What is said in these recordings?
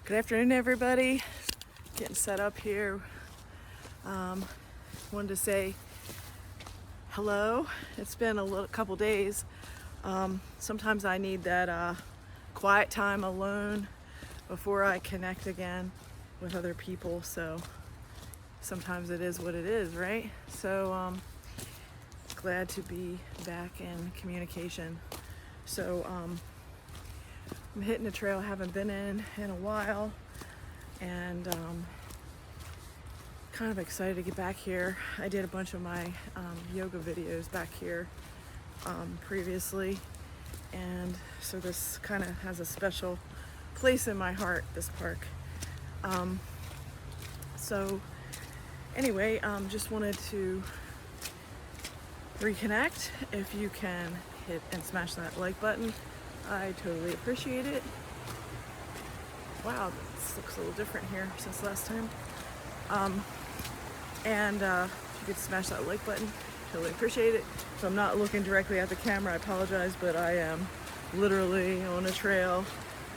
Good afternoon, everybody. Getting set up here. Wanted to say hello. It's been a couple days. Sometimes I need that quiet time alone before I connect again with other people. So sometimes it is what it is, right? So glad to be back in communication. So I'm hitting a trail I haven't been in a while, and kind of excited to get back here. I did a bunch of my yoga videos back here previously, and so this kind of has a special place in my heart, this park. So anyway, just wanted to reconnect. If you can hit and smash that like button, I totally appreciate it. Wow, this looks a little different here since last time. And if you could smash that like button, totally appreciate it. So I'm not looking directly at the camera, I apologize, but I am literally on a trail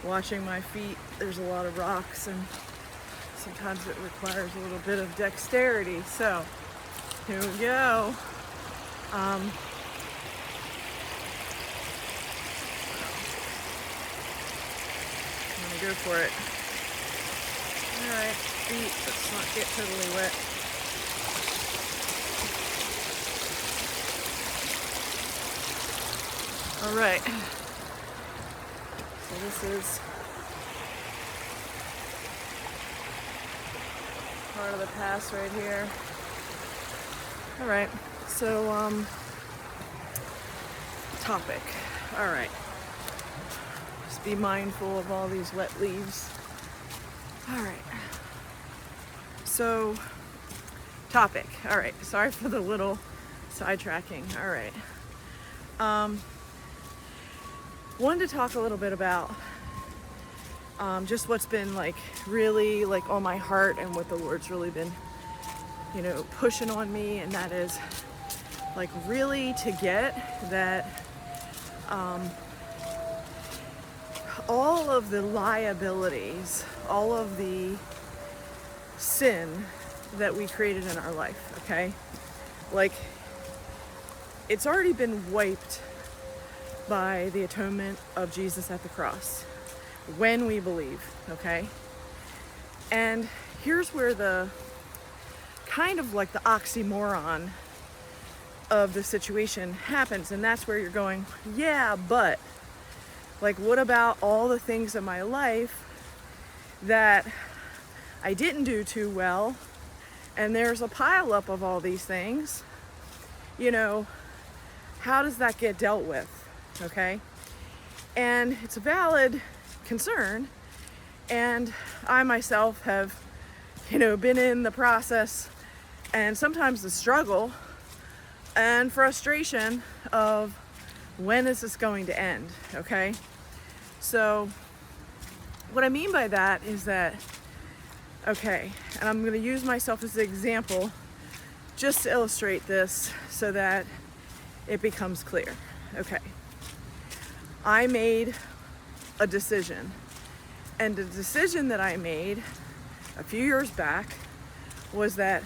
watching my feet. There's a lot of rocks and sometimes it requires a little bit of dexterity. So here we go. Go for it. Alright, feet, let's not get totally wet. Alright, so this is part of the pass right here. Alright, so topic. Alright. Be mindful of all these wet leaves. All right. So, topic. All right. Sorry for the little sidetracking. All right. Wanted to talk a little bit about just what's been really on my heart and what the Lord's really been, pushing on me, and that is really to get that. All of the liabilities, all of the sin that we created in our life, okay? It's already been wiped by the atonement of Jesus at the cross when we believe, okay? And here's where the kind of the oxymoron of the situation happens, and that's where you're going, yeah, but what about all the things in my life that I didn't do too well? And there's a pileup of all these things. How does that get dealt with? Okay? And it's a valid concern. And I myself have, been in the process and sometimes the struggle and frustration of when is this going to end, okay? So what I mean by that is that, okay, and I'm gonna use myself as an example just to illustrate this so that it becomes clear. Okay, I made a decision, and the decision that I made a few years back was that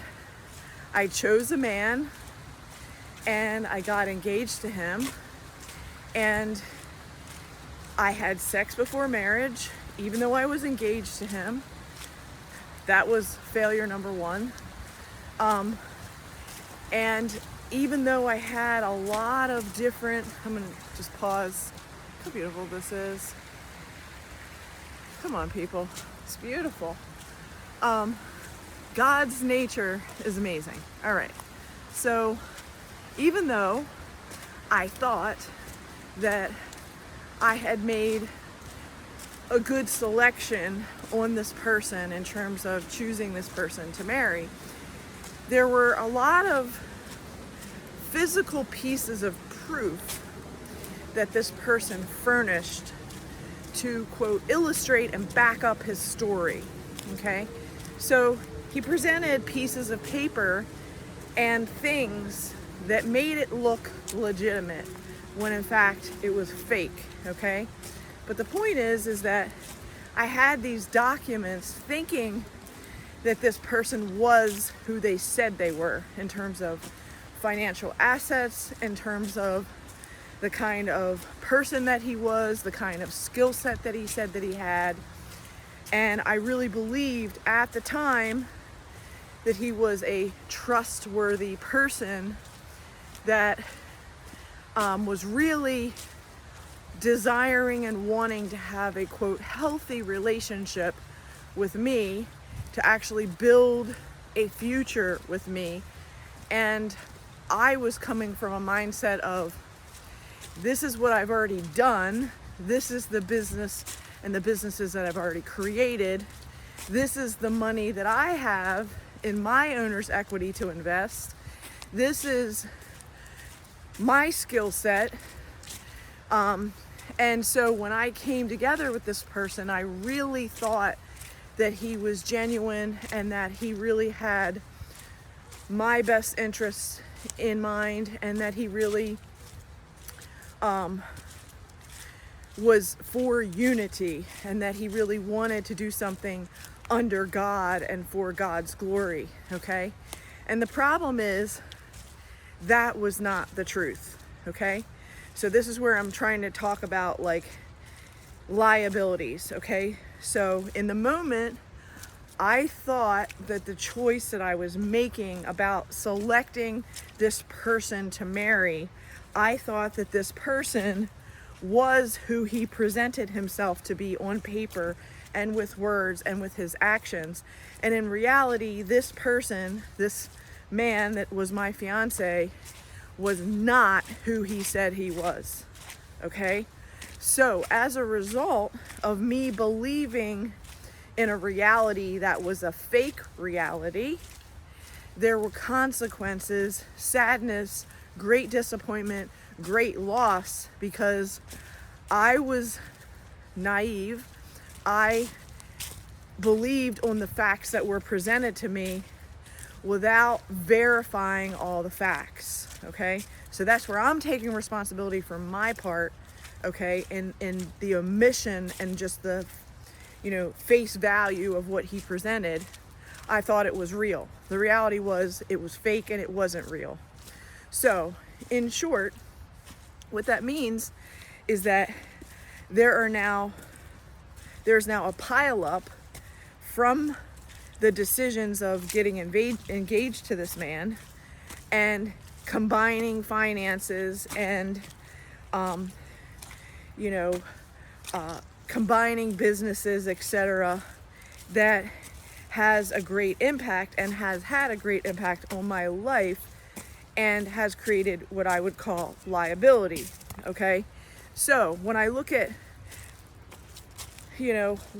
I chose a man and I got engaged to him. And I had sex before marriage, even though I was engaged to him. That was failure number one. And even though I had a lot of different, I'm gonna just pause. Look how beautiful this is. Come on, people, it's beautiful. God's nature is amazing. All right, so even though I thought that I had made a good selection on this person in terms of choosing this person to marry, there were a lot of physical pieces of proof that this person furnished to, quote, illustrate and back up his story, okay? So he presented pieces of paper and things that made it look legitimate, when in fact it was fake, okay? But the point is that I had these documents thinking that this person was who they said they were in terms of financial assets, in terms of the kind of person that he was, the kind of skill set that he said that he had. And I really believed at the time that he was a trustworthy person that was really desiring and wanting to have a, quote, healthy relationship with me, to actually build a future with me. And I was coming from a mindset of, this is what I've already done. This is the business and the businesses that I've already created. This is the money that I have in my owner's equity to invest. This is my skill set. And so when I came together with this person, I really thought that he was genuine and that he really had my best interests in mind, and that he really was for unity, and that he really wanted to do something under God and for God's glory, okay? And the problem is that was not the truth, okay? So this is where I'm trying to talk about like liabilities, okay? So in the moment, I thought that the choice that I was making about selecting this person to marry, I thought that this person was who he presented himself to be on paper and with words and with his actions. And in reality, this person, this man that was my fiance, was not who he said he was, okay? So as a result of me believing in a reality that was a fake reality, there were consequences, sadness, great disappointment, great loss, because I was naive. I believed on the facts that were presented to me without verifying all the facts, okay? So that's where I'm taking responsibility for my part, okay, in the omission and just the, face value of what he presented. I thought it was real. The reality was it was fake and it wasn't real. So, in short, what that means is that there's now a pileup from the decisions of getting engaged to this man and combining finances and combining businesses, etc., that has a great impact and has had a great impact on my life and has created what I would call liability, okay? So when I look at,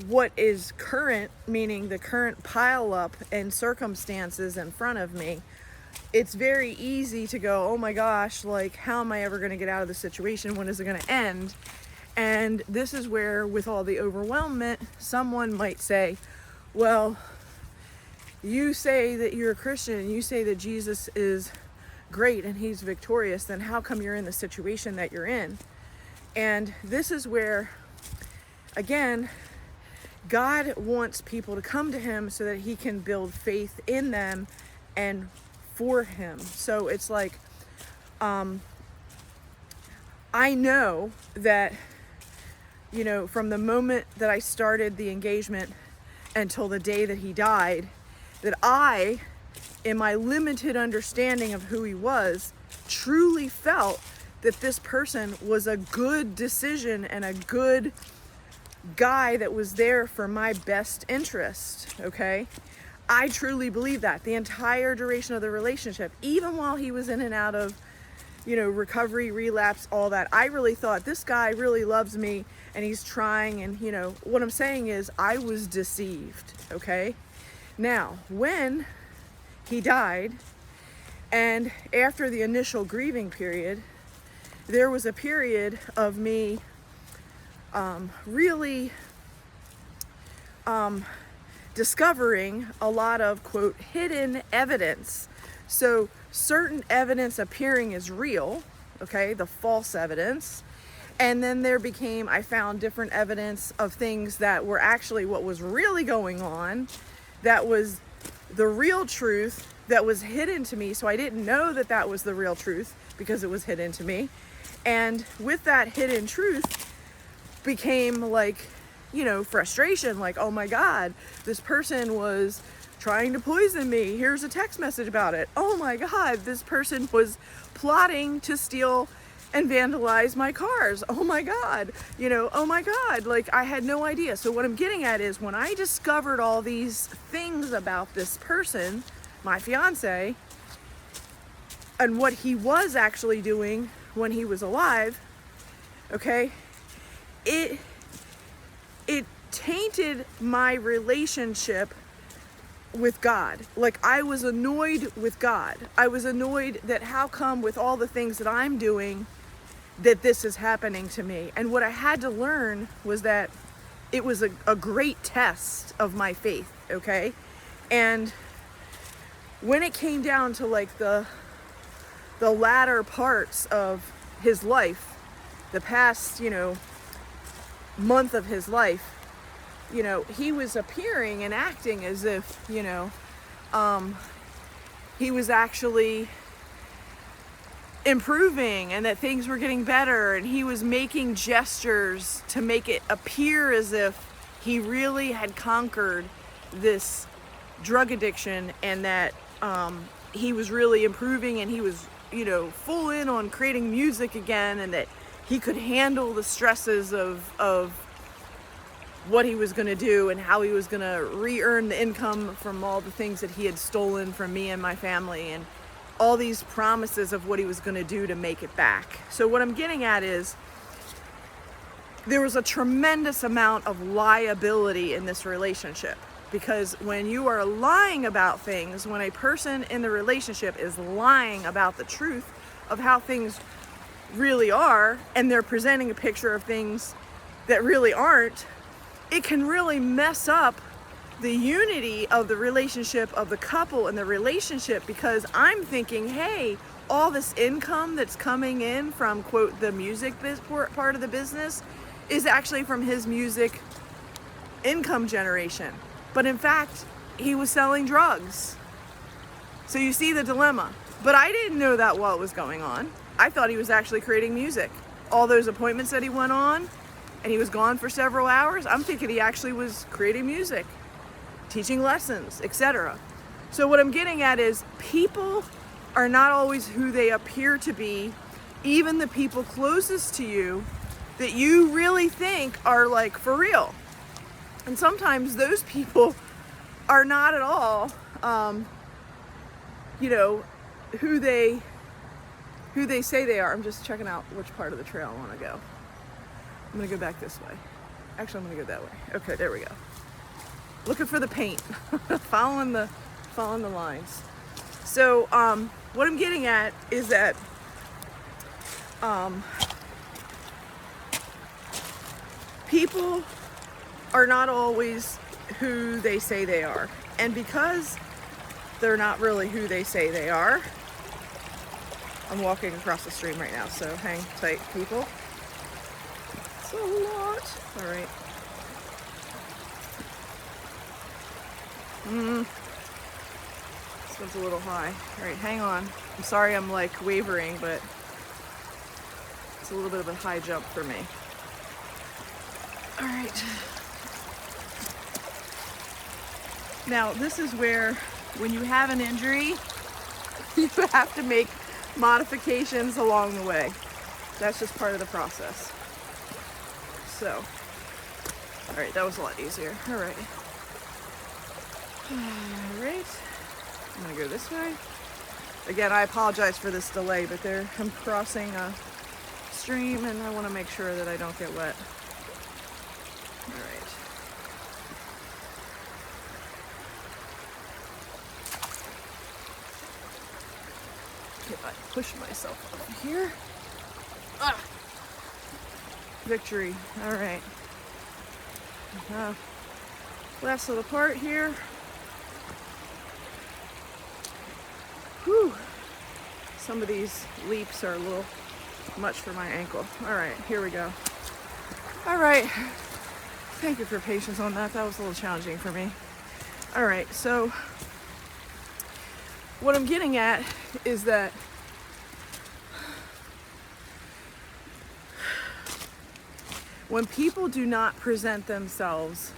what is current, meaning the current pileup and circumstances in front of me, it's very easy to go, oh my gosh, like, how am I ever going to get out of this situation? When is it going to end? And this is where, with all the overwhelmment, someone might say, well, you say that you're a Christian and you say that Jesus is great and he's victorious, then how come you're in the situation that you're in? And this is where, again, God wants people to come to him so that he can build faith in them and for him. So it's like, I know that, from the moment that I started the engagement until the day that he died, that I, in my limited understanding of who he was, truly felt that this person was a good decision and a good guy that was there for my best interest, okay? I truly believe that the entire duration of the relationship, even while he was in and out of, recovery, relapse, all that, I really thought this guy really loves me and he's trying, and, what I'm saying is I was deceived, okay? Now, when he died, and after the initial grieving period, there was a period of me really discovering a lot of, quote, hidden evidence. So certain evidence appearing as real, okay, the false evidence, And then I found different evidence of things that were actually what was really going on, that was the real truth that was hidden to me. So I didn't know that that was the real truth because it was hidden to me. And with that hidden truth became like, frustration, like, oh my God, this person was trying to poison me. Here's a text message about it. Oh my God, this person was plotting to steal and vandalize my cars. Oh my God, oh my God, like I had no idea. So what I'm getting at is when I discovered all these things about this person, my fiance, and what he was actually doing when he was alive, okay, it tainted my relationship with God. Like I was annoyed with God. I was annoyed that how come with all the things that I'm doing that this is happening to me. And what I had to learn was that it was a great test of my faith, okay? And when it came down to like the latter parts of his life, the past, month of his life, he was appearing and acting as if, he was actually improving and that things were getting better, and he was making gestures to make it appear as if he really had conquered this drug addiction, and that he was really improving, and he was full in on creating music again, and that he could handle the stresses of what he was going to do and how he was going to re-earn the income from all the things that he had stolen from me and my family, and all these promises of what he was going to do to make it back. So what I'm getting at is there was a tremendous amount of liability in this relationship, because when you are lying about things, when a person in the relationship is lying about the truth of how things really are, and they're presenting a picture of things that really aren't, it can really mess up the unity of the relationship of the couple and the relationship, because I'm thinking, hey, all this income that's coming in from, quote, the music part of the business is actually from his music income generation. But in fact, he was selling drugs. So you see the dilemma. But I didn't know that while it was going on. I thought he was actually creating music. All those appointments that he went on, and he was gone for several hours, I'm thinking he actually was creating music, teaching lessons, etc. So what I'm getting at is people are not always who they appear to be. Even the people closest to you that you really think are like for real. And sometimes those people are not at all, who they say they are. I'm just checking out which part of the trail I want to go. I'm going to go back this way. Actually, I'm going to go that way. Okay, there we go. Looking for the paint, following the lines. So what I'm getting at is that people are not always who they say they are, and because they're not really who they say they are, I'm walking across the stream right now, so hang tight, people. It's a lot. All right. This one's a little high. All right, hang on. I'm sorry I'm like wavering, but it's a little bit of a high jump for me. All right. Now, this is where when you have an injury, you have to make modifications along the way. That's just part of the process. So, all right, that was a lot easier. All right. All right. I'm gonna go this way. Again, I apologize for this delay, but I'm crossing a stream and I want to make sure that I don't get wet. All right. If I push myself over here. Ah! Victory. All right. Last little part here. Whew. Some of these leaps are a little much for my ankle. All right, here we go. All right, thank you for patience on that. That was a little challenging for me. All right, so what I'm getting at is that when people do not present themselves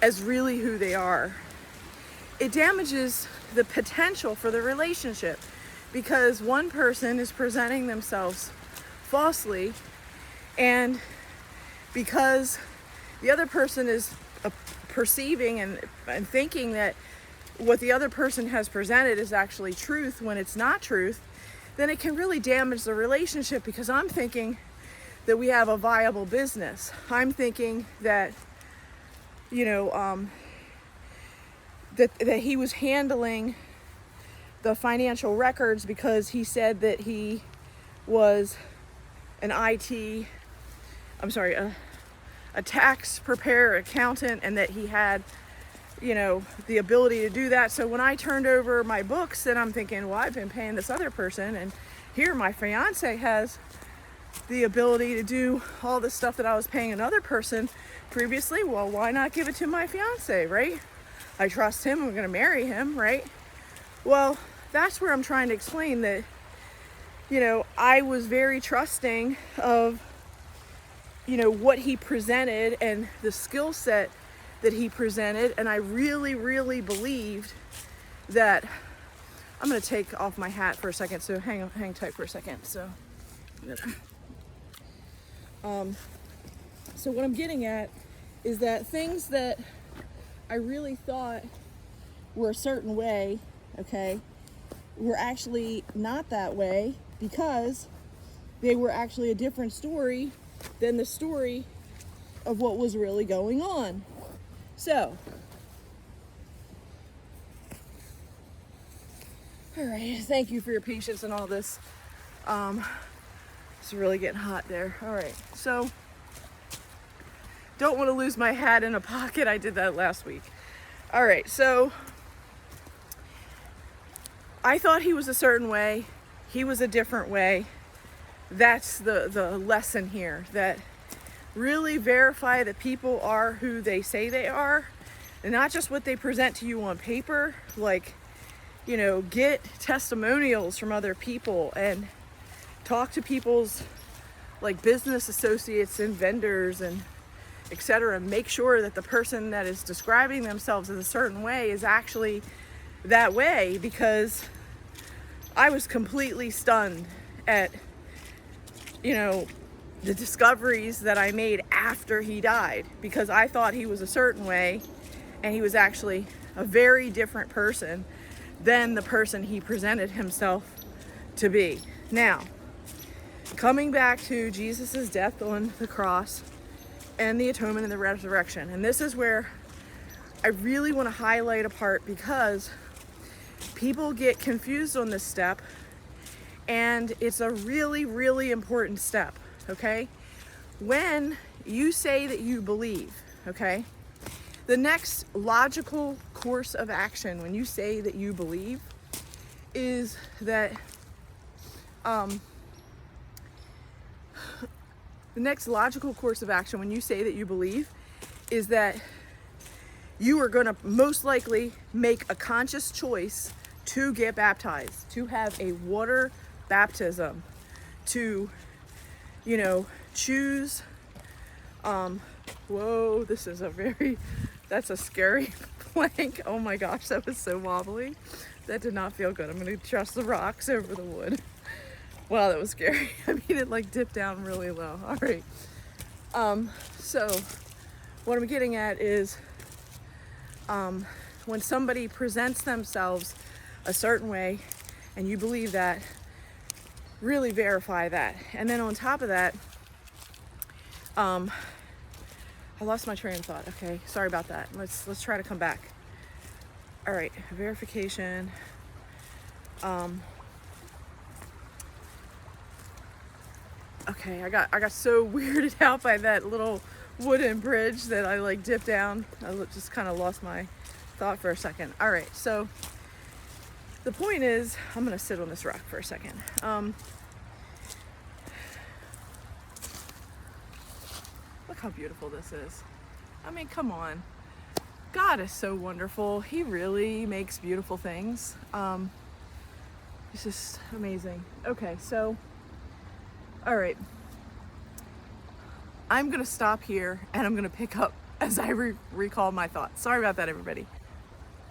as really who they are, it damages the potential for the relationship, because one person is presenting themselves falsely, and because the other person is perceiving and thinking that what the other person has presented is actually truth when it's not truth, then it can really damage the relationship, because I'm thinking that we have a viable business. I'm thinking that, that he was handling the financial records because he said that he was a tax preparer, accountant, and that he had, the ability to do that. So when I turned over my books, then I'm thinking, well, I've been paying this other person, and here my fiance has the ability to do all the stuff that I was paying another person previously. Well, why not give it to my fiance, right? I trust him, I'm gonna marry him, right? Well, that's where I'm trying to explain that, I was very trusting of, what he presented and the skill set that he presented. And I really, really believed that, I'm gonna take off my hat for a second, so hang tight for a second. So what I'm getting at is that things that I really thought were a certain way, okay, were actually not that way, because they were actually a different story than the story of what was really going on. So, all right, thank you for your patience and all this. It's really getting hot there. All right, so don't want to lose my hat in a pocket. I did that last week. All right, so I thought he was a certain way. He was a different way. That's the lesson here, that really verify that people are who they say they are, and not just what they present to you on paper. Like, get testimonials from other people and talk to people's business associates and vendors and etc. Make sure that the person that is describing themselves as a certain way is actually that way, because I was completely stunned at, the discoveries that I made after he died, because I thought he was a certain way and he was actually a very different person than the person he presented himself to be. Now, coming back to Jesus's death on the cross and the atonement and the resurrection, and this is where I really want to highlight a part, because people get confused on this step, and it's a really, really important step, okay? When you say that you believe, okay, the next logical course of action when you say that you believe is that the next logical course of action when you say that you believe is that you are going to most likely make a conscious choice to get baptized, to have a water baptism, to, choose, whoa, this is that's a scary plank. Oh my gosh, that was so wobbly. That did not feel good. I'm going to trust the rocks over the wood. Wow, that was scary. I mean, it dipped down really low. All right. So what I'm getting at is, when somebody presents themselves a certain way and you believe that, really verify that. And then on top of that, I lost my train of thought. Okay, sorry about that. Let's try to come back. All right, verification. Okay, I got so weirded out by that little wooden bridge that I dipped down. I just kind of lost my thought for a second. All right, so the point is, I'm gonna sit on this rock for a second. Look how beautiful this is. I mean, come on. God is so wonderful. He really makes beautiful things. It's just amazing. Okay, so, all right. I'm gonna stop here and I'm gonna pick up as I recall my thoughts. Sorry about that, everybody.